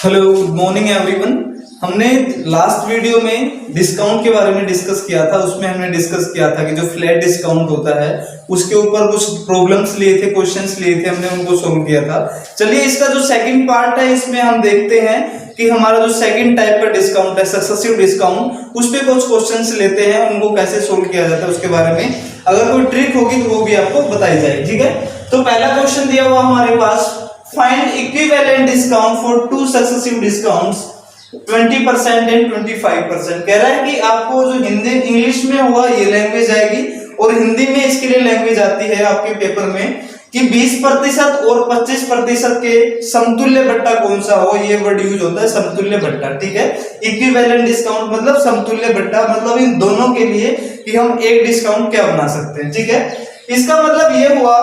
Hello, good morning everyone. हमने last video में discount के बारे में डिस्कस किया था। उसमें हमने डिस्कस किया था कि जो फ्लैट डिस्काउंट होता है उसके ऊपर कुछ प्रॉब्लम्स लिए थे, क्वेश्चंस लिए थे, हमने उनको सोल्व किया था। चलिए इसका जो सेकंड पार्ट है इसमें हम देखते हैं कि हमारा जो सेकंड टाइप का डिस्काउंट है, सक्सेसिव डिस्काउंट, उस पर कुछ क्वेश्चंस लेते हैं, उनको कैसे सोल्व किया जाता है उसके बारे में अगर कोई ट्रिक होगी तो वो भी आपको बताई जाएगी। ठीक है, तो पहला क्वेश्चन दिया हुआ हमारे पास, find equivalent discount for two successive discounts 20% and 25%। कह रहा है कि आपको जो हिंदी इंग्लिश में हुआ ये लैंग्वेज आएगी और हिंदी में इसके लिए लैंग्वेज आती है आपके पेपर में कि 20% और 25% के समतुल्य बट्टा कौन सा हो। ये वर्ड यूज होता है समतुल्य बट्टा। ठीक है, इक्विवेलेंट डिस्काउंट मतलब समतुल्य बट्टा, मतलब इन दोनों के लिए कि हम एक डिस्काउंट क्या बना सकते हैं। ठीक है, इसका मतलब ये हुआ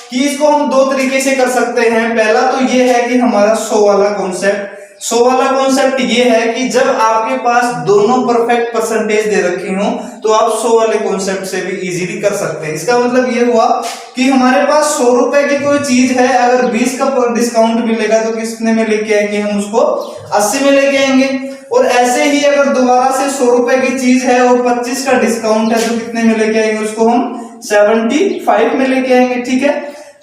कि इसको हम दो तरीके से कर सकते हैं। पहला तो ये है कि हमारा 100 वाला कॉन्सेप्ट ये है कि जब आपके पास दोनों परफेक्ट परसेंटेज दे रखी हो तो आप 100 वाले कॉन्सेप्ट से भी इजीली कर सकते हैं। इसका मतलब ये हुआ कि हमारे पास 100 रुपए की कोई चीज है, अगर 20 का डिस्काउंट मिलेगा तो कितने में लेके आएंगे हम उसको 80 में लेके आएंगे। और ऐसे ही अगर दोबारा से 100 रुपए की चीज है और 25 का डिस्काउंट है तो कितने में लेके आएंगे उसको हम 75 में लेके आएंगे। ठीक है,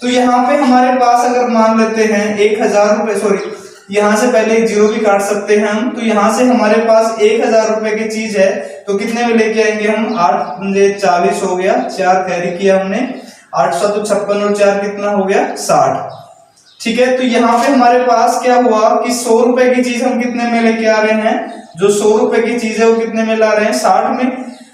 तो यहाँ पे हमारे पास अगर मान लेते हैं 1000 रुपए, सॉरी यहाँ से पहले एक जीरो भी काट सकते हैं हम, तो यहाँ से हमारे पास 1000 रुपए की चीज है तो कितने में लेके आएंगे हम 8 पंजे 40 हो गया, 4 कैरी किया हमने, 8 7 तो 56 और 4 कितना हो गया 60। ठीक है, तो यहाँ पे हमारे पास क्या हुआ कि 100 रुपए की चीज हम कितने में लेके आ रहे हैं, जो 100 रुपए की चीज है वो कितने में ला रहे हैं 60 में।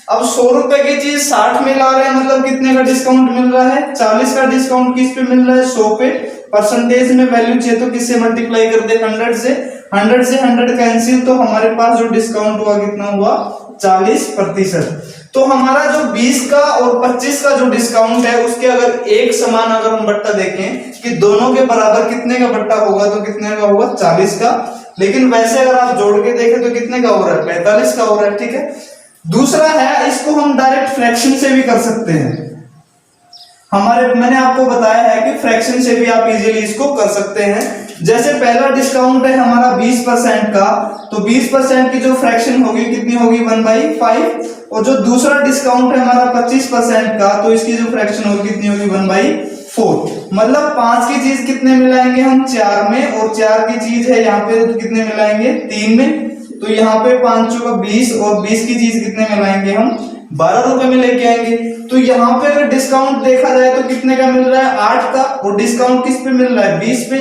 अब 100 रुपए की चीज 60 में ला रहे हैं मतलब कितने का डिस्काउंट मिल रहा है, 40 का डिस्काउंट किस पे मिल रहा है 100 पे। परसेंटेज में वैल्यू चाहिए तो किससे मल्टीप्लाई कर दे 100 से, 100 से 100 कैंसिल, तो हमारे पास जो डिस्काउंट हुआ कितना हुआ 40%। तो हमारा जो 20 का और 25 का जो डिस्काउंट है उसके अगर एक समान अगर हम बट्टा देखें कि दोनों के बराबर कितने का बट्टा होगा तो कितने का होगा 40 का। लेकिन वैसे अगर आप जोड़ के देखें तो कितने का हो रहा है 45 का हो रहा है। ठीक है, दूसरा है इसको हम डायरेक्ट फ्रैक्शन से भी कर सकते हैं। मैंने आपको बताया है कि फ्रैक्शन से भी आप इजीली इसको कर सकते हैं। जैसे पहला डिस्काउंट है हमारा 20% का, तो 20% की जो फ्रैक्शन होगी कितनी होगी 1/5, और जो दूसरा डिस्काउंट है हमारा 25% का तो इसकी जो फ्रैक्शन होगी कितनी होगी 1/4। मतलब 5 की चीज कितने मिलाएंगे हम 4 में, और 4 की चीज है यहाँ पे तो कितने मिलाएंगे 3 में, तो यहाँ पे 5 चौका 20 और 20 की चीज कितने में लाएंगे हम 12 रुपए में लेके आएंगे। तो यहाँ पे अगर डिस्काउंट देखा जाए तो कितने का मिल रहा है 8 का, और डिस्काउंट किस पे मिल रहा है 20 पे,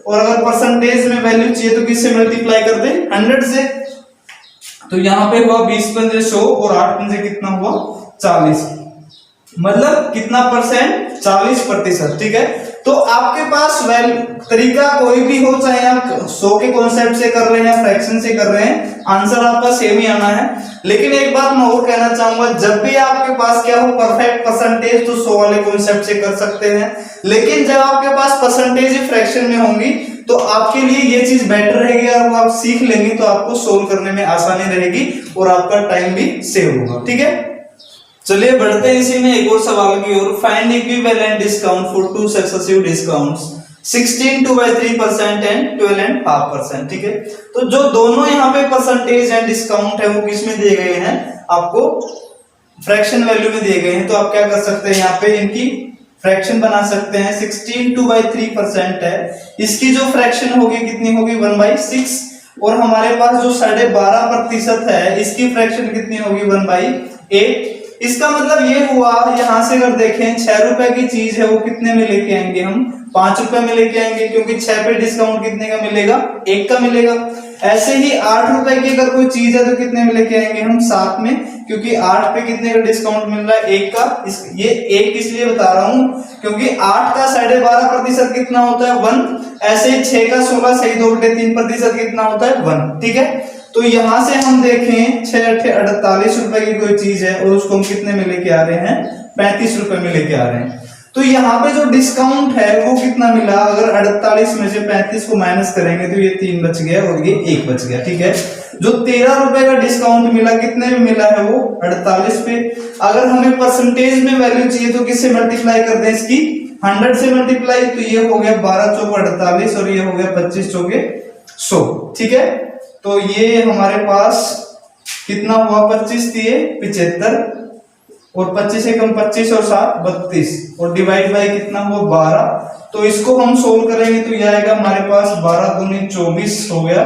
और अगर परसेंटेज में वैल्यू चाहिए तो किससे मल्टीप्लाई कर दे 100 से। तो यहाँ पे हुआ 20 पंजे 100 और 8 पंजे कितना हुआ 40, मतलब कितना परसेंट 40%। ठीक है, तो आपके पास तरीका कोई भी हो, चाहे आप 100 के कॉन्सेप्ट से कर रहे हैं या फ्रैक्शन से कर रहे हैं, आंसर आपका सेम ही आना है। लेकिन एक बात मैं और कहना चाहूंगा, जब भी आपके पास क्या हो परफेक्ट परसेंटेज तो 100 वाले कॉन्सेप्ट से कर सकते हैं, लेकिन जब आपके पास परसेंटेज फ्रैक्शन में होंगी तो आपके लिए ये चीज बेटर रहेगी और वो आप सीख लेंगे तो आपको सोल्व करने में आसानी रहेगी और आपका टाइम भी सेव होगा। ठीक है, चलिए बढ़ते हैं इसी में एक और सवाल की ओर। Find equivalent discount for two successive discounts 16 2/3% and 12.5%। ठीक है, तो जो दोनों यहाँ पे परसेंटेज एंड डिस्काउंट है वो किस में दिए गए हैं, आपको फ्रैक्शन वैल्यू में दिए गए हैं। तो आप क्या कर सकते हैं, यहाँ पे इनकी फ्रैक्शन बना सकते हैं। 16 2/3% है, इसकी जो फ्रैक्शन होगी कितनी होगी 1/6, और हमारे पास जो 12.5% है इसकी फ्रैक्शन कितनी होगी 1/8। इसका मतलब ये हुआ, यहां से अगर देखें 6 रुपए की चीज है वो कितने में लेके आएंगे हम 5 रुपए में लेके आएंगे, क्योंकि 6 पे डिस्काउंट कितने का मिलेगा 1 का मिलेगा। ऐसे ही 8 रुपए की अगर कोई चीज है तो कितने में लेके आएंगे हम 7 में, क्योंकि 8 पे कितने का डिस्काउंट मिल रहा है 1 का। ये 1 इसलिए बता रहा हूं क्योंकि 8 का 12.5% कितना होता है 1। ऐसे ही 6 का 16 सही 2/3% कितना होता है 1। ठीक है, तो यहां से हम देखें 6 8 48 रुपए की कोई चीज है और उसको हम कितने में लेके आ रहे हैं 35 रुपए में लेके आ रहे हैं। तो यहाँ पे जो डिस्काउंट है वो कितना मिला, अगर 48 में से 35 को माइनस करेंगे तो ये 3 बच गया और ये 1 बच गया। ठीक है, जो 13 रुपए का डिस्काउंट मिला कितने में मिला है वो 48 पे। अगर हमें परसेंटेज में वैल्यू चाहिए तो किससे मल्टीप्लाई कर दें इसकी 100 से मल्टीप्लाई, तो ये हो गया 12 चौके 48 और ये हो गया 25 चौके 100, ठीक है। तो ये हमारे पास कितना हुआ, 25 दिए 75, और 25 एकम 25 और 7 32, और डिवाइड बाय कितना हुआ 12। तो इसको हम सोल्व करेंगे तो ये आएगा हमारे पास 12 दूनी 24 हो गया,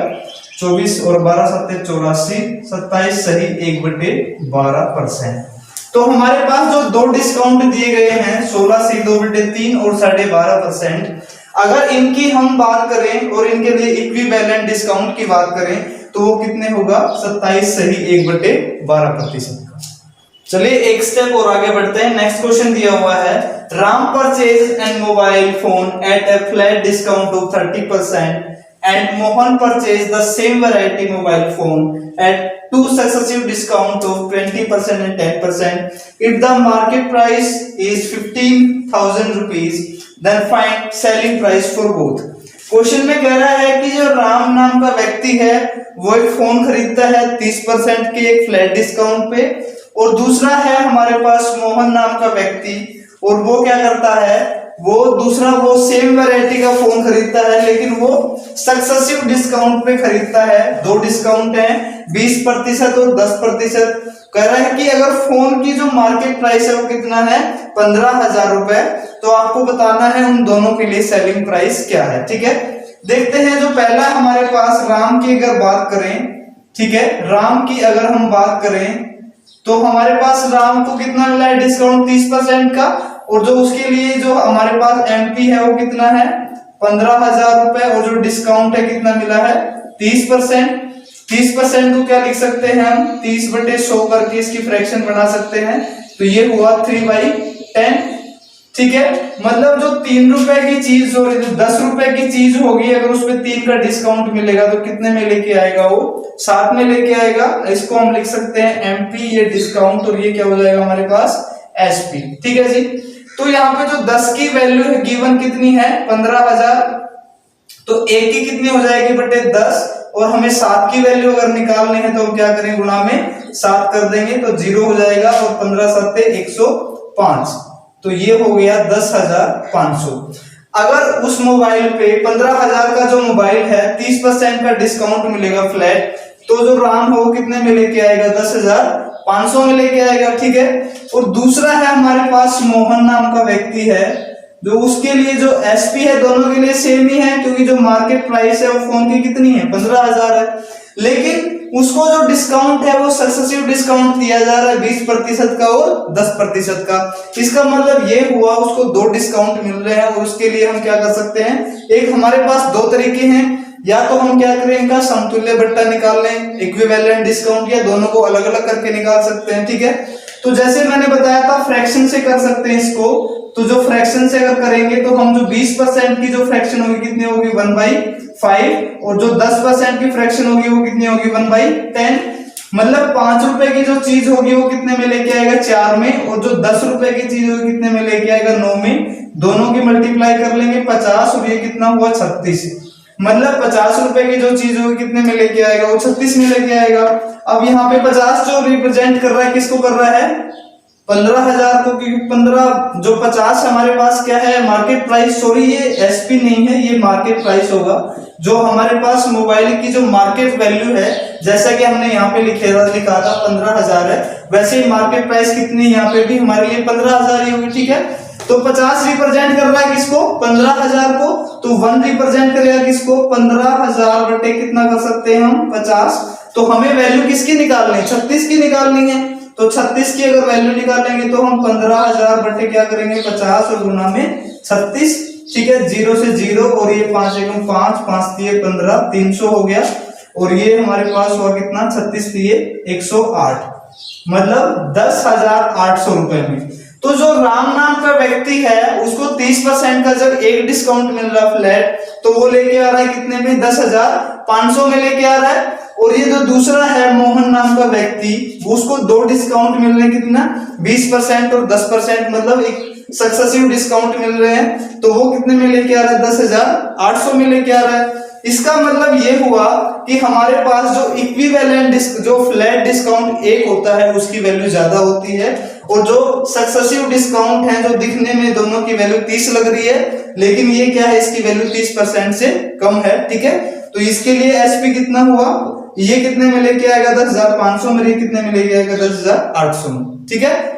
24 और 12 सत्ते 84, 27 सही 1/12%। तो हमारे पास जो दो डिस्काउंट दिए गए हैं 16 से 2/3 और 12.5%, अगर इनकी हम बात करें और इनके लिए इक्विवेलेंट डिस्काउंट की बात करें तो वो कितने होगा, 27 सही 1/12%। चलिए एक स्टेप और आगे बढ़ते हैं। नेक्स्ट क्वेश्चन दिया हुआ है, Ram purchase an mobile phone at a flat discount of 30% and Mohan purchased the same variety mobile phone at two successive discount of 20% and 10%. If the market price is 15,000 rupees, then find selling price for both. Question में कह रहा है कि जो राम नाम का व्यक्ति है वो एक फोन खरीदता है 30% के एक फ्लैट डिस्काउंट पे, और दूसरा है हमारे पास मोहन नाम का व्यक्ति, और वो क्या करता है, वो दूसरा वो सेम वैरायटी का फोन खरीदता है लेकिन वो सक्सेसिव डिस्काउंट पे खरीदता है। दो डिस्काउंट है 20% और 10%। कह रहा है कि अगर फोन की जो मार्केट प्राइस है वो कितना है 15,000 रुपए, तो आपको बताना है उन दोनों के लिए सेलिंग प्राइस क्या है, ठीक है। देखते हैं, जो पहला हमारे पास राम की अगर बात करें, ठीक है, राम की अगर हम बात करें तो हमारे पास राम को कितना मिला है डिस्काउंट 30% का, और जो उसके लिए जो हमारे पास एमपी है वो कितना है 15,000 रुपए, और जो डिस्काउंट है कितना मिला है 30%। 30% को क्या लिख सकते हैं हम, 30/100 करके इसकी फ्रैक्शन बना सकते हैं, तो ये हुआ 3/10, ठीक है। मतलब जो 3 रुपए की चीज और जो 10 रुपए की चीज होगी, अगर उसमें 3 का डिस्काउंट मिलेगा तो कितने में लेके आएगा, वो 7 में लेके आएगा। इसको हम लिख सकते हैं एमपी, ये डिस्काउंट, और ये क्या हो जाएगा हमारे पास एसपी, ठीक है जी। तो यहाँ पे जो 10 की वैल्यू है गिवन कितनी है 15,000, तो एक की कितनी हो जाएगी बटे 10, और हमें 7 की वैल्यू अगर निकालनी है तो हम क्या करें, गुणा में 7 कर देंगे तो 0 हो जाएगा, और 15 7 105, तो ये हो गया 10,500। अगर उस मोबाइल पे 15,000 का जो मोबाइल है 30% का डिस्काउंट मिलेगा फ्लैट, तो जो राम हो कितने में लेके आएगा 10,500 में लेके आएगा, ठीक है। और दूसरा है हमारे पास मोहन नाम का व्यक्ति है, जो उसके लिए जो एसपी है दोनों के लिए सेम ही है, क्योंकि जो मार्केट प्राइस है वो फोन की कितनी है 15,000 है, लेकिन उसको जो डिस्काउंट है वो सक्सेसिव डिस्काउंट दिया जा रहा है 20% का और 10% का। इसका मतलब ये हुआ उसको 2 डिस्काउंट मिल रहे हैं, और उसके लिए हम क्या कर सकते हैं, एक हमारे पास 2 तरीके हैं, या तो हम क्या करें इनका समतुल्य बट्टा निकाल लें इक्विवेलेंट डिस्काउंट, या दोनों को अलग अलग करके निकाल सकते हैं, ठीक है। तो जैसे मैंने बताया था फ्रैक्शन से कर सकते हैं इसको, तो जो फ्रैक्शन से अगर करेंगे तो हम जो 20% की जो फ्रैक्शन होगी कितनी होगी 1/5, और जो 10% की फ्रैक्शन होगी वो कितनी होगी 1/10। मतलब 5 रुपए की जो चीज होगी वो कितने में लेके आएगा 4 में, और जो 10 रुपए की चीज होगी कितने में लेके आएगा 9 में। दोनों की मल्टीप्लाई कर लेंगे 50, और ये कितना हुआ 36। मतलब 50 रुपए की जो चीज होगी कितने में लेके आएगा, वो 36 में लेके आएगा। अब यहाँ पे 50 जो रिप्रेजेंट कर रहा है किसको कर रहा है 15,000 को, क्योंकि 15 जो 50 हमारे पास क्या है मार्केट प्राइस, सॉरी ये एसपी नहीं है, ये मार्केट प्राइस होगा। जो हमारे पास मोबाइल की जो मार्केट वैल्यू है, जैसा कि हमने यहाँ पे लिखा था 15,000 है, वैसे ही मार्केट प्राइस कितनी यहाँ पे भी हमारे लिए 15,000 ही होगी, ठीक है। तो 50 रिप्रेजेंट कर रहा है किसको 15,000 को, तो 1 रिप्रेजेंट करेगा किसको 15,000 बटे कितना कर सकते हैं हम 50। तो हमें वैल्यू किसकी निकालनी है 36 की निकालनी है, तो 36 की अगर वैल्यू निकालेंगे तो हम 15,000 बटे क्या करेंगे 50 और गुना में 36, ठीक है। 0 से 0 और ये 5 एकम 5, 5 दिए 15, 300 हो गया, और ये हमारे पास हुआ कितना 36 दिए 108, मतलब 10,800 रुपए में। तो जो राम नाम का व्यक्ति है उसको 30% का जब एक डिस्काउंट मिल रहा फ्लैट, तो वो लेके आ रहा है कितने में 10,500 में लेके आ रहा है। और ये जो दूसरा है मोहन नाम का व्यक्ति, उसको 2 डिस्काउंट मिल रहे हैं कितना 20% और 10%, मतलब एक सक्सेसिव डिस्काउंट मिल रहे हैं, तो वो कितने में लेके आ रहा है 10,800 में लेके आ रहा है। इसका मतलब ये हुआ कि हमारे पास जो इक्विवेलेंट जो फ्लैट डिस्काउंट एक होता है उसकी वैल्यू ज्यादा होती है, और जो सक्सेसिव डिस्काउंट है जो दिखने में दोनों की वैल्यू 30 लग रही है, लेकिन ये क्या है इसकी वैल्यू 30% से कम है, ठीक है। तो इसके लिए एसपी कितना हुआ, ये कितने में लेके आएगा 10,500 में, ये कितने में लेके आएगा 10,800 में। ठीक है,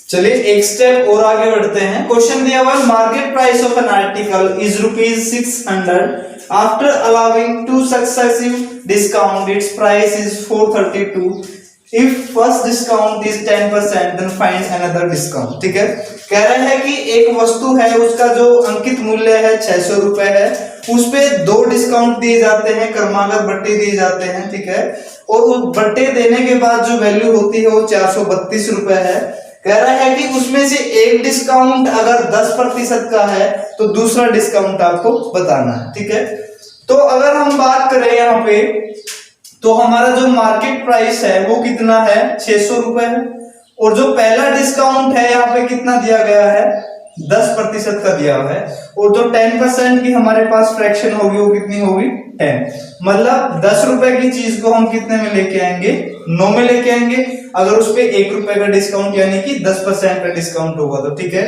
चलिए एक स्टेप और आगे बढ़ते हैं। क्वेश्चन दिया हुआ है market price of an article is ₹600 after allowing 2 successive discount its price is 432। If first discount is 10% then find another discount. ठीक है, कह रहा है कि एक वस्तु है, उसका जो अंकित मूल्य है 600 रुपए है, उस पे 2 डिस्काउंट दिए जाते हैं, क्रमागत बट्टे दिए जाते हैं। ठीक है, और उस बट्टे देने के बाद जो वैल्यू होती है वो 432 रुपए है। कह रहा है कि उसमें से एक डिस्काउंट अगर 10% का है तो दूसरा डिस्काउंट आपको बताना है। ठीक है, तो अगर हम बात करें यहाँ पे तो हमारा जो मार्केट प्राइस है वो कितना है 600 रुपए है, और जो पहला डिस्काउंट है यहाँ पे कितना दिया गया है 10% का दिया हुआ है, और जो 10% की हमारे पास फ्रैक्शन होगी वो कितनी होगी 10। मतलब 10 रुपए की चीज को हम कितने में लेके आएंगे 9 में लेके आएंगे, अगर उस पे 1 रुपए का डिस्काउंट यानी कि 10% का डिस्काउंट होगा तो। ठीक है,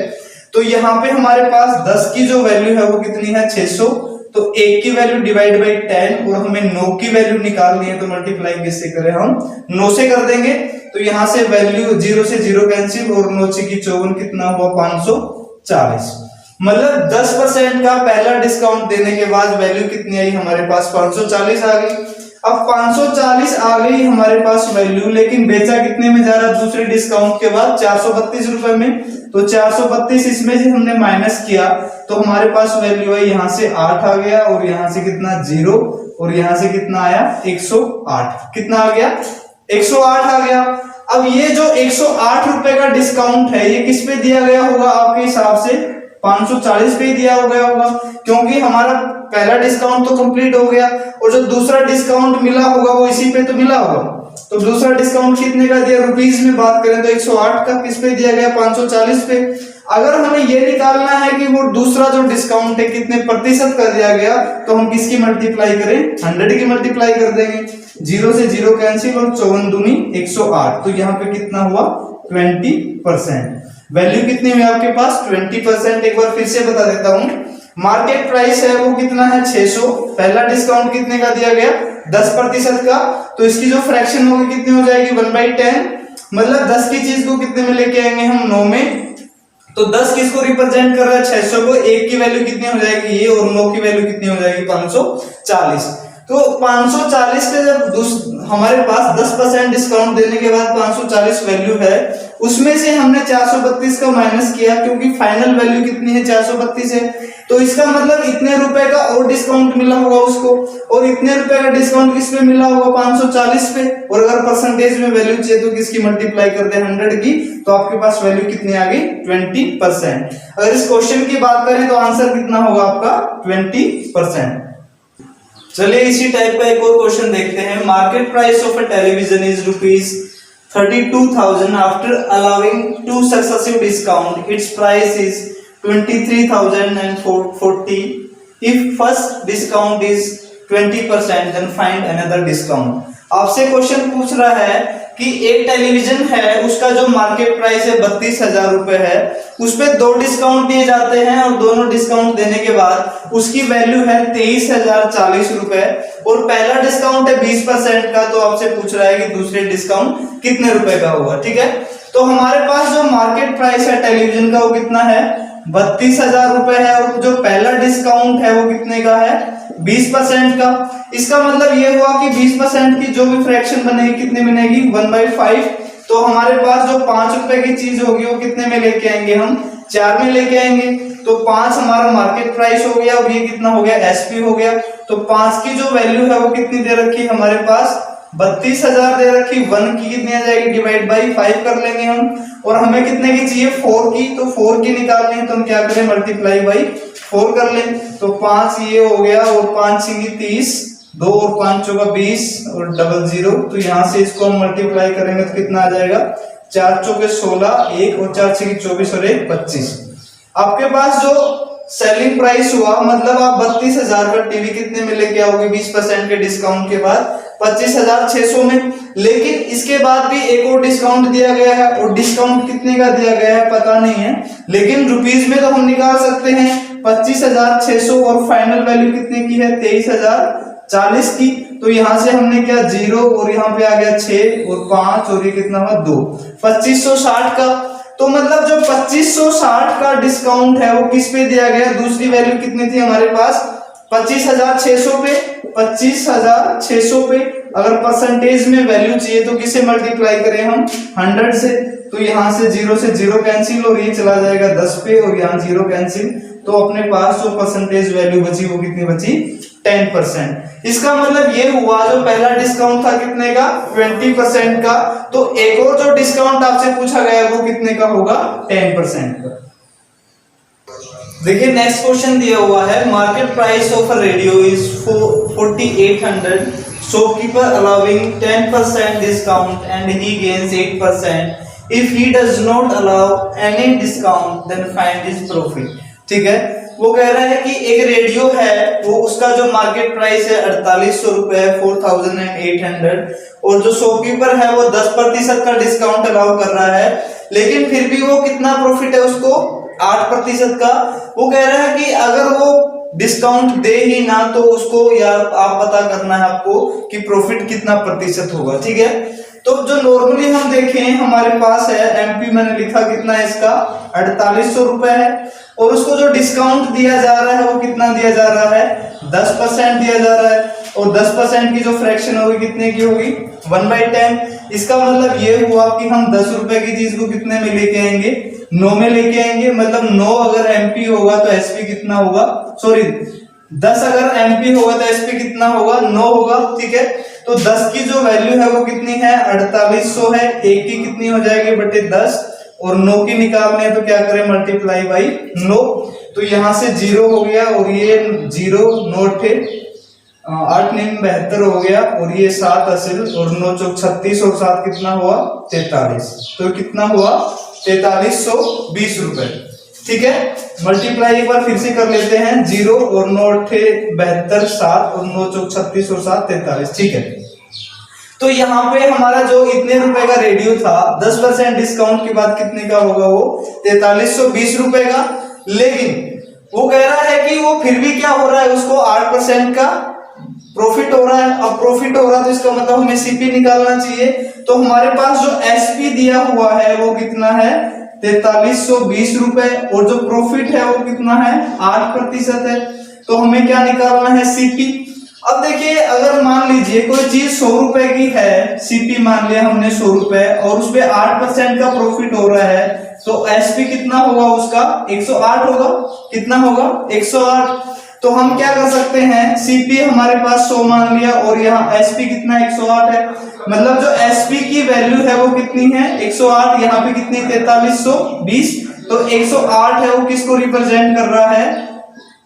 तो यहाँ पे हमारे पास 10 की जो वैल्यू है वो कितनी है 600, तो 1 की वैल्यू डिवाइड बाई 10, और हमें 9 की वैल्यू निकालनी है तो मल्टीप्लाई किससे करें हम 9 से कर देंगे। तो यहाँ से वैल्यू 0 से 0 कैंसिल, और 9 की 54 कितना हुआ 540। मतलब 10% का पहला डिस्काउंट देने के बाद वैल्यू कितनी आई हमारे पास 540 आ गई। अब 540 आ गई हमारे पास वैल्यू, लेकिन बेचा कितने में जा रहा है दूसरे डिस्काउंट के बाद 432 रुपए में, तो 432 इसमें से हमने माइनस किया तो हमारे पास वैल्यू है यहाँ से 8 आ गया, और यहाँ से कितना 0, और यहाँ से कितना आया 108। कितना आ गया 108 आ गया। अब ये जो 108 रुपए का डिस्काउंट है ये किस पे दिया गया होगा आपके हिसाब से 540 पे ही दिया गया होगा, क्योंकि हमारा पहला डिस्काउंट तो कंप्लीट हो गया, और जो दूसरा डिस्काउंट मिला होगा वो इसी पे तो मिला होगा। तो दूसरा डिस्काउंट कितने का दिया रुपीस में बात करें तो 108 का किस पे दिया गया 540 पे। अगर हमें ये निकालना है कि वो दूसरा जो डिस्काउंट है कितने प्रतिशत का दिया गया, तो हम किसकी मल्टीप्लाई करें 100 की मल्टीप्लाई कर देंगे, 0 से 0 कैंसिल, और 54 दूनी 108, तो यहाँ पे कितना हुआ 20%। वैल्यू कितनी हुई आपके पास 20%। एक बार फिर से बता देता हूं, मार्केट प्राइस है वो कितना है 600, पहला डिस्काउंट कितने का दिया गया 10% का, तो इसकी जो फ्रैक्शन होगी कितनी हो जाएगी 1/10। मतलब 10 की चीज को कितने में लेके आएंगे हम 9 में, तो 10 किसको रिप्रेजेंट कर रहा है 600 को, 1 की वैल्यू कितनी हो जाएगी ये, और 9 की वैल्यू कितनी हो जाएगी 540। तो 540 पे जब हमारे पास 10% डिस्काउंट देने के बाद 540 वैल्यू है, उसमें से हमने 432 का माइनस किया, क्योंकि फाइनल वैल्यू कितनी है 432 है, तो इसका मतलब इतने रुपए का और डिस्काउंट मिला होगा उसको, और इतने रुपए का डिस्काउंट किस पे मिला होगा 540 पे, और अगर परसेंटेज में वैल्यू चाहिए तो किसकी मल्टीप्लाई कर दे 100 की, तो आपके पास वैल्यू कितनी आ गई 20%। अगर इस क्वेश्चन की बात करें तो आंसर कितना होगा आपका 20%। चलिए इसी टाइप का एक और क्वेश्चन देखते हैं। Market price of a television is ₹32,000 after allowing 2 successive discount its price is 23,040। If first discount is 20% then find another discount. आपसे क्वेश्चन पूछ रहा है कि एक टेलीविजन है, उसका जो मार्केट प्राइस है 32,000 रुपए है, उस पे 2 डिस्काउंट दिए जाते हैं, और दोनों डिस्काउंट देने के बाद उसकी वैल्यू है 23,040 रुपए, और पहला डिस्काउंट है 20% का, तो आपसे पूछ रहा है कि दूसरे डिस्काउंट कितने रुपए का होगा। ठीक है, तो हमारे पास जो मार्केट प्राइस है टेलीविजन का वो कितना है 32,000 रुपए है, और जो पहला डिस्काउंट है वो कितने का है 20% का। इसका मतलब ये हुआ कि 20% की जो भी फ्रैक्शन बनेगी कितने में बनेगी 1/5। तो हमारे पास जो 5 रुपए की चीज होगी वो कितने में लेके आएंगे हम 4 में लेके आएंगे, तो 5 हमारा मार्केट प्राइस हो गया, और ये कितना हो गया एसपी हो गया। तो 5 की जो वैल्यू है वो कितनी दे रखी है हमारे पास 32,000 दे रखी, 1 की कितनी आ जाएगी डिवाइड बाई 5 कर लेंगे हम, और हमें कितने की चाहिए 4 की, तो 4 की निकालनी है तो हम क्या करें मल्टीप्लाई बाई 4 कर लें, तो 5 ये हो गया, और 5 छींगी 30, 2 और 5 चौका 20, और 00, तो यहाँ से इसको हम मल्टीप्लाई करेंगे तो कितना आ जाएगा 4 चौके 16, 1 और 4 छींगी 24 और 1 25। आपके पास जो सेलिंग प्राइस हुआ, मतलब आप 32,000 का टीवी कितने में लेके आओगे 20% के डिस्काउंट के बाद 25,600 में। लेकिन इसके बाद भी एक और डिस्काउंट दिया गया है, और डिस्काउंट कितने का दिया गया है पता नहीं है, लेकिन रुपीस में तो हम निकाल सकते हैं 25,600, और फाइनल वैल्यू कितने की है 40 की, तो यहाँ से हमने क्या 0 और यहाँ पे आ गया 6 और 5 और ये कितना हुआ 2, 2560 का। तो मतलब जो 2560 का डिस्काउंट है वो किस पे दिया गया, दूसरी वैल्यू कितनी थी हमारे पास 25,600 पे, 25,600 पे। अगर परसेंटेज में वैल्यू चाहिए तो किसे मल्टीप्लाई करें हम 100 से, तो यहाँ से 0 से 0 कैंसिल और ये चला जाएगा 10 पे और यहाँ 0 कैंसिल, तो अपने पास जो परसेंटेज वैल्यू बची वो कितनी बची 10%। इसका मतलब ये हुआ जो पहला डिस्काउंट था कितने का 20% का, तो एक और जो डिस्काउंट आपसे पूछा गया वो कितने का होगा 10% का। देखिए नेक्स्ट क्वेश्चन दिया हुआ है, market price of a radio is 4800, shopkeeper allowing 10% discount and he gains 8%, if he does not allow any discount then find his profit. ठीक है, वो कह रहा है कि एक रेडियो है, वो उसका जो मार्केट प्राइस है 4800 रुपए, 4800, और जो शॉपकीपर है वो 10% का डिस्काउंट अलाउ कर रहा है, लेकिन फिर भी वो कितना प्रॉफिट है उसको 8% का। वो कह रहा है कि अगर वो डिस्काउंट दे ही ना तो उसको यार आप पता करना है आपको कि प्रॉफिट कितना प्रतिशत होगा। ठीक है, तो जो नॉर्मली हम देखें हमारे पास है एमपी, मैंने लिखा कितना है इसका 4800 रुपए है, और उसको जो डिस्काउंट दिया जा रहा है वो कितना दिया जा रहा है 10% दिया जा रहा है, और 10% की जो फ्रैक्शन होगी कितने की होगी 1/10। इसका मतलब ये हुआ कि हम 10 रुपए की चीज को कितने में लेके आएंगे 9 में लेके आएंगे, मतलब 9 अगर एमपी होगा तो एसपी कितना होगा, सॉरी 10 अगर एमपी होगा तो एसपी कितना होगा 9 होगा। ठीक है, तो 10 की जो वैल्यू है वो कितनी है 4800 है, 1 की कितनी हो जाएगी बटे 10, और 9 की निकालने है तो क्या करें मल्टीप्लाई बाई 9, तो यहां से 0 हो गया और ये 0 नोट है 8 9 72 हो गया, और ये 7 असिल और 9 चौक 36 और 7 कितना हुआ 43, तो कितना हुआ 4320 रुपए। ठीक है, मल्टीप्लाई एक बार फिर से कर लेते हैं, 0 और 9 72 7 और 9 चौक 36 और 7 43। ठीक है, तो यहाँ पे हमारा जो इतने रुपए का रेडियो था 10% डिस्काउंट के बाद कितने का होगा वो 4320 रुपए का, लेकिन वो कह रहा है कि वो फिर भी क्या हो रहा है उसको 8% का प्रॉफिट हो रहा है। अब प्रॉफिट हो रहा है तो इसका मतलब हमें सीपी निकालना चाहिए, तो हमारे पास जो एसपी दिया हुआ है वो कितना है 4320 रुपए, और जो प्रॉफिट है वो कितना है 8% है, तो हमें क्या निकालना है सीपी। अब देखिए अगर मान लीजिए कोई चीज 100 रुपए की है, सीपी मान लिया हमने 100 रुपए, और उसपे 8% का प्रॉफिट हो रहा है, तो एसपी कितना होगा उसका 108 होगा, कितना होगा 108। तो हम क्या कर सकते हैं, सीपी हमारे पास 100 मान लिया और यहाँ एसपी कितना 108 है, मतलब जो एसपी की वैल्यू है वो कितनी है 108, यहाँ पे कितनी 4320, तो 108 है वो किसको रिप्रेजेंट कर रहा है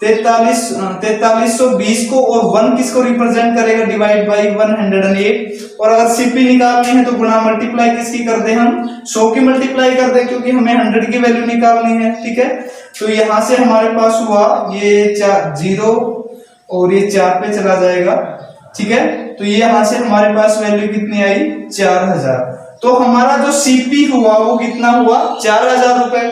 4320 को, और 1 किसको रिप्रेजेंट करेगा डिवाइड बाई 108, और अगर सीपी निकालनी है तो गुणा मल्टीप्लाई किसकी कर दे हम 100 की मल्टीप्लाई कर दे, क्योंकि हमें 100 की वैल्यू निकालनी है। ठीक है, तो यहां से हमारे पास हुआ ये 0 और ये 4 पे चला जाएगा। ठीक है, तो ये यहां से हमारे पास वैल्यू कितनी आई 4000, तो हमारा जो सीपी हुआ वो कितना हुआ 4000 रुपए।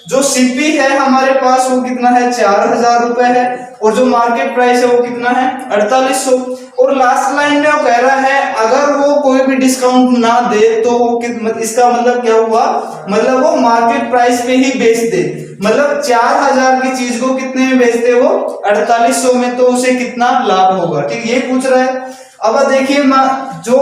जो सीपी है हमारे पास वो कितना है 4000 रुपए है, और जो मार्केट प्राइस है वो कितना है 4800, और लास्ट लाइन में वो कह रहा है अगर वो कोई भी डिस्काउंट ना दे तो वो इसका मतलब क्या हुआ, मतलब वो मार्केट प्राइस पे ही बेच दे, मतलब 4000 की चीज को कितने में बेचते वो 4800 में, तो उसे कितना लाभ होगा। ठीक, ये पूछ रहा है। अब देखिए जो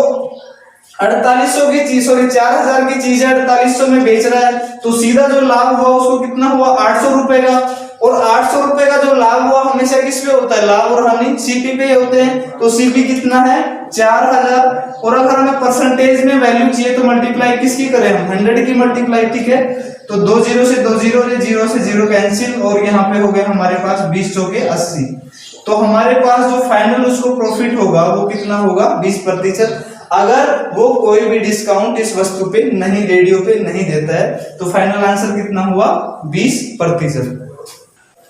4800 की चीज, सॉरी 4000 की चीज है 4800 में बेच रहा है, तो सीधा जो लाभ हुआ उसको कितना हुआ 800 रुपए का, और 800 रुपए का जो लाभ हुआ हमेशा किस पे होता है, लाभ और हानि सीपी पे होते हैं, तो सीपी कितना है 4000, और अगर हमें परसेंटेज में वैल्यू चाहिए तो मल्टीप्लाई किसकी करें हम 100 की मल्टीप्लाई। ठीक है, तो 2 0 से 2 0 0 से 0 कैंसिल, और यहाँ पे हो गए हमारे पास 20 चौके 80, तो हमारे पास जो फाइनल उसको प्रॉफिट होगा वो कितना होगा 20%, अगर वो कोई भी डिस्काउंट इस वस्तु पे नहीं, रेडियो पे नहीं देता है, तो फाइनल आंसर कितना हुआ 20%।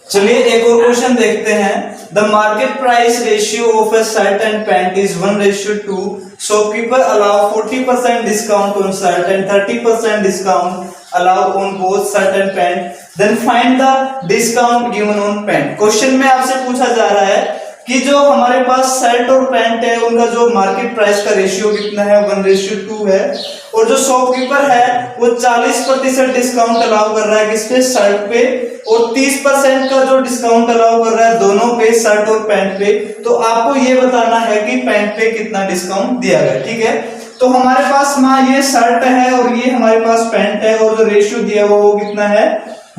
चलिए एक और क्वेश्चन देखते हैं, the market price ratio of a shirt and pant is 1:2, shopkeeper allow 40% discount on shirt and 30% discount allow on both shirt and pant, then find the discount given on pant. Question में आपसे पूछा जा रहा है कि जो हमारे पास shirt और पैंट है उनका जो मार्केट प्राइस का रेशियो कितना है, 1:2 है, और जो शॉपकीपर है वो 40% डिस्काउंट अलाउ कर रहा है किस पे, शर्ट पे, और 30% का जो डिस्काउंट अलाउ कर रहा है दोनों पे, शर्ट और पैंट पे। तो आपको ये बताना है कि पैंट पे कितना डिस्काउंट दिया गया, ठीक है। तो हमारे पास ये शर्ट है और ये हमारे पास पैंट है, और जो रेशियो दिया हुआ वो कितना है,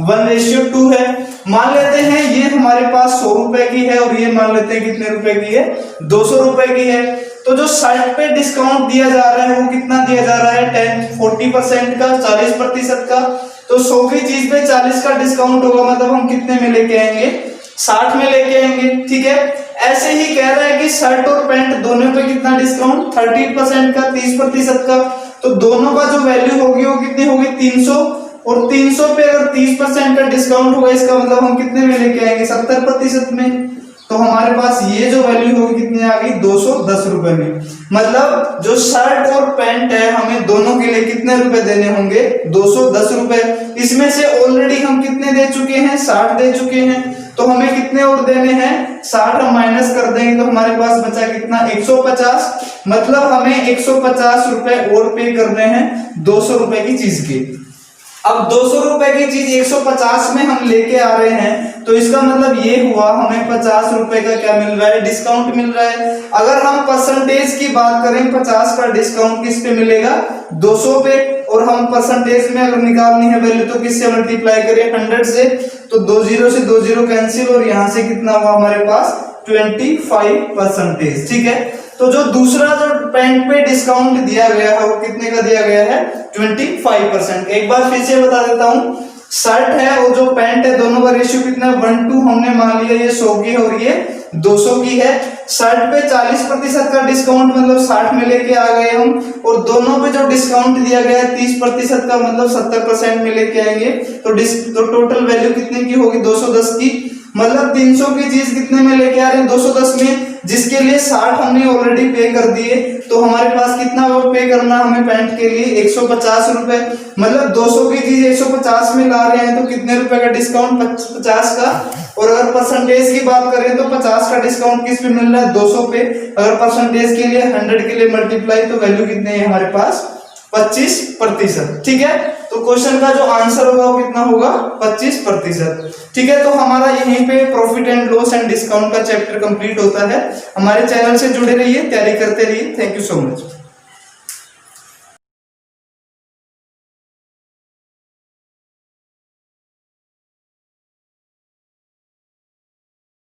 1:2 है। मान लेते हैं ये हमारे पास 100 रुपए की है और ये मान लेते हैं कितने रुपए की है, 200 रुपए की है। तो जो शर्ट पे डिस्काउंट दिया जा रहा है वो कितना दिया जा रहा है, 40% का, 40% का। तो 100 की चीज पे 40 का डिस्काउंट होगा, मतलब हम कितने में लेके आएंगे, 60 में लेके आएंगे, ठीक है। ऐसे ही कह रहा है कि शर्ट और पैंट दोनों पे कितना डिस्काउंट, 30% का, 30% का। तो दोनों का जो वैल्यू होगी वो कितनी होगी, 300, और 300 पे अगर 30% का डिस्काउंट होगा इसका मतलब हम कितने में लेके आएंगे, 70% में। तो हमारे पास ये जो वैल्यू होगी कितनी आ गई, 210 रुपए में। मतलब जो शर्ट और पैंट है हमें दोनों के लिए कितने रुपए देने होंगे, 210 रुपए। इसमें से ऑलरेडी हम कितने दे चुके हैं, 60 दे चुके हैं। तो हमें कितने और देने हैं, 60 हम माइनस कर देंगे तो हमारे पास बचा कितना, 150। मतलब हमें 150 रुपए और पे करने हैं 200 रुपए की चीज के। अब 200 रुपए की चीज 150 में हम लेके आ रहे हैं, तो इसका मतलब ये हुआ हमें 50 रुपए का क्या मिल रहा है, डिस्काउंट मिल रहा है। अगर हम परसेंटेज की बात करें, 50 का डिस्काउंट किस पे मिलेगा, 200 पे, और हम परसेंटेज में अगर निकालनी है वैल्यू तो किससे मल्टीप्लाई करें, 100 से। तो 20 से 20 कैंसिल, और यहां से कितना हुआ हमारे पास, 25%, ठीक है। तो जो दूसरा जो पैंट पे डिस्काउंट दिया गया है वो कितने का दिया गया है, 25%। एक बार फिर से बता देता हूं, शर्ट है और जो पैंट है दोनों का रेशियो कितना है, 1:2 हमने मान लिया, ये 100 की है और ये 200 की है। शर्ट पे 40% का डिस्काउंट, मतलब 60 में लेके आ गए हम, और दोनों पे जो डिस्काउंट दिया गया है 30% का, मतलब 70% में लेके आएंगे। तो टोटल वैल्यू कितने की होगी, 210 की। मतलब 300 की चीज कितने में लेके आ रहे हैं, 210 में, जिसके लिए 60 हमने ऑलरेडी पे कर दिए। तो हमारे पास कितना और पे करना हमें पैंट के लिए, 150 रुपए। मतलब 200 की चीज 150 में ला रहे हैं तो कितने रुपए का डिस्काउंट, 50 का। और अगर परसेंटेज की बात करें तो 50 का डिस्काउंट किस पे मिल रहा है, 200 पे। अगर परसेंटेज के लिए 100 के लिए मल्टीप्लाई, तो वैल्यू कितनी है हमारे पास, 25%, ठीक है। तो क्वेश्चन का जो आंसर होगा वो कितना होगा, 25%, ठीक है। तो हमारा यहीं पे profit and loss and discount का चैप्टर कंप्लीट होता है। हमारे चैनल से जुड़े रहिए, तैयारी करते रहिए। Thank you so much.